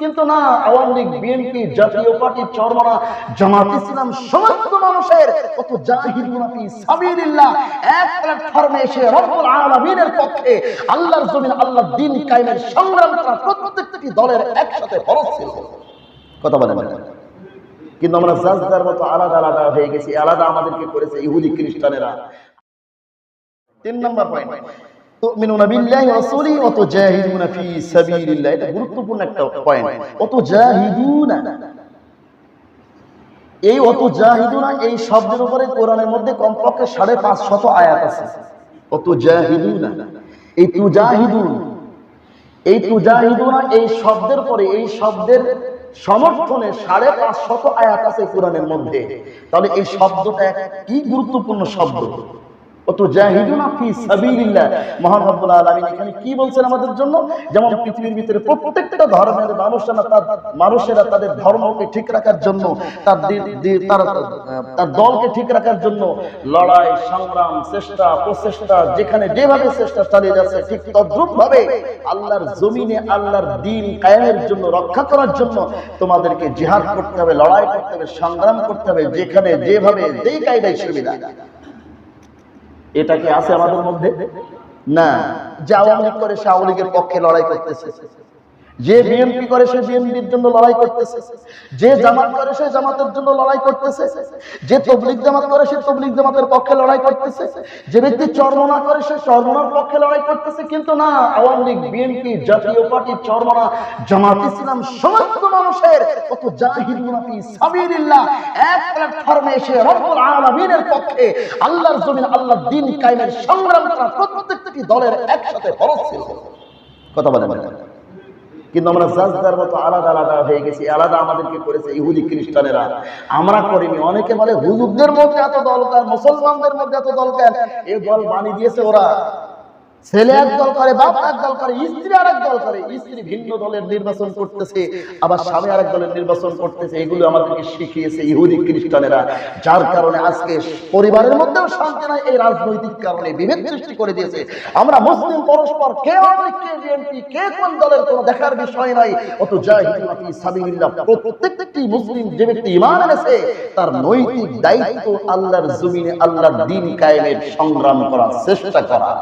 কিন্তু না, আওয়ামী লীগ, বিএনপি, জাতীয় পার্টি, চরমনা, জামাত ইসলাম সমস্ত মানুষের কত জাহিদুনা ফি সাবিলিল্লাহ এক প্ল্যাটফর্মে এসে রব্বুল আলামিনের পক্ষে আল্লাহর জমিন আল্লাহর দ্বীন কায়েমের সংগ্রাম করা প্রত্যেকটি দলের একসাথে ফরজ ছিল। কথা বলেন। কিন্তু আমরা জাজদার মতো আলাদা আলাদা হয়ে গেছি, আলাদা আমাদেরকে করেছে ইহুদি খ্রিস্টানেরা। 3 নম্বর পয়েন্ট, তুমিনুনা বিল্লাহি ওয়া রাসূলিহি ওয়া তুজাহিদুনা ফি সাবিলিল্লাহ। এটা গুরুত্বপূর্ণ একটা পয়েন্ট। ওয়া তুজাহিদুনা, এই ওয়া তুজাহিদুনা এই শব্দের উপরে কোরআনের মধ্যে কমপক্ষে 550 আয়াত আছে। ওয়া তুজাহিদুনা, এই তুজাহিদুন, এই তুজাহিদুনা এই শব্দের পরে, এই শব্দের সমর্থনে 550 আয়াত আছে কোরআনের মধ্যে। তাহলে এই শব্দটা কি গুরুত্বপূর্ণ শব্দ। তুজাহিদুনা ফি সাবিলিল্লাহ, মহান রব্বুল আলামিন এখানে কি বলছেন আমাদের জন্য? যেমন পৃথিবীর ভিতরে প্রত্যেকটা ধর্মের মানুষেরা তাদের ধর্মকে ঠিক রাখার জন্য, তার দলকে ঠিক রাখার জন্য লড়াই, সংগ্রাম, চেষ্টা, প্রচেষ্টা যেখানে যেভাবে চেষ্টা চালিয়ে যাচ্ছে, ঠিক তদ্রূপ ভাবে আল্লাহর জমিনে আল্লাহর দ্বীন কায়েমের জন্য, রক্ষা করার জন্য তোমাদেরকে জিহাদ করতে হবে, লড়াই করতে হবে, সংগ্রাম করতে হবে, যেখানে যেভাবে যেই কায়দায় সুবিধা। এটা কি আছে আমাদের মধ্যে? না। যে আওয়ামী লীগ করে সে আওয়ামী লীগের পক্ষে লড়াই করতেছে, যে বিএনপি করে সে বিএনপির জন্য লড়াই করতেছে, যে জামাত করে সে জামাতের জন্য লড়াই করতেছে, যে তবলিগ জামাত করে সে তবলিগ জামাতের পক্ষে লড়াই করতেছে, যে ব্যক্তি চরমনা করে সে চরমনার পক্ষে লড়াই করতেছে। কিন্তু না, আওয়ামী লীগ, বিএনপি, জাতীয় পার্টি, চরমনা, জামাত ইসলাম সমস্ত মানুষের কত জাহিদুনা ফি সাবিলিল্লাহ এক প্ল্যাটফর্মে এসে রব্বুল আলামিনের পক্ষে আল্লাহর জমিন আল্লাহর দ্বীন কায়েমের সংগ্রাম করা প্রত্যেকটি দলের একসাথে ফরজ ছিল। কথা বলেন। কিন্তু আমরা জাজদার মতো আলাদা আলাদা হয়ে গেছি, আলাদা আমাদেরকে করেছে ইহুদি খ্রিস্টানেরা। আমরা করিনি। অনেকে বলে হুজুরদের মধ্যে এত দলকার, মুসলমানদের মধ্যে এত দলকার। এই দল বানিয়ে দিয়েছে ওরা। ছেলে এক দল করে, বাপ এক দল করে, স্ত্রী আর এক দল করে। স্ত্রী ভিন্ন দলের নির্বাচন করতেছে, আবার স্বামী আরেক দলের নির্বাচন করতেছে। এগুলো আমাদেরকে শিখিয়েছে ইহুদি খ্রিস্টানেরা। যার কারণে আজকে পরিবারের মধ্যেও শান্তি নাই। এই রাজনৈতিক কারণে বিভেদ সৃষ্টি করে দিয়েছে। আমরা মুসলিম পরস্পর কে আওয়ামী লীগ, কে বিএনপি, কে কোন দলের কোনো দেখার বিষয় নাই। অত জাহিদুনা ফি সাবিলিল্লাহ, প্রত্যেকটি মুসলিম যে ব্যক্তি ঈমান এনেছে তার নৈতিক দায়িত্ব আল্লাহর জমিনে আল্লাহর দ্বীন কায়েমের সংগ্রাম করার চেষ্টা করা।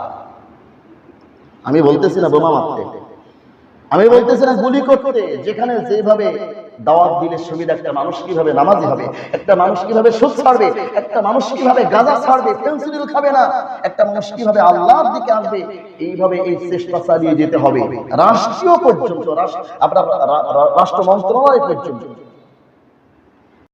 আমি বলতেছি না বোমা মারতে, আমি বলতেছি না গুলি করতে। যেখানে যেভাবে দাওয়াত দিলে সুবিধা, একটা মানুষ কিভাবে নামাজি হবে, একটা মানুষ কিভাবে সুদ ছাড়বে, একটা মানুষ কিভাবে গাঁজা ছাড়বে, পেন্সিল খাবে না, একটা মানুষ কিভাবে আল্লাহর দিকে আসবে, এইভাবে এই চেষ্টা চালিয়ে যেতে হবে রাষ্ট্রীয় পর্যন্ত, আপনার রাষ্ট্র মন্ত্রণালয় পর্যন্ত।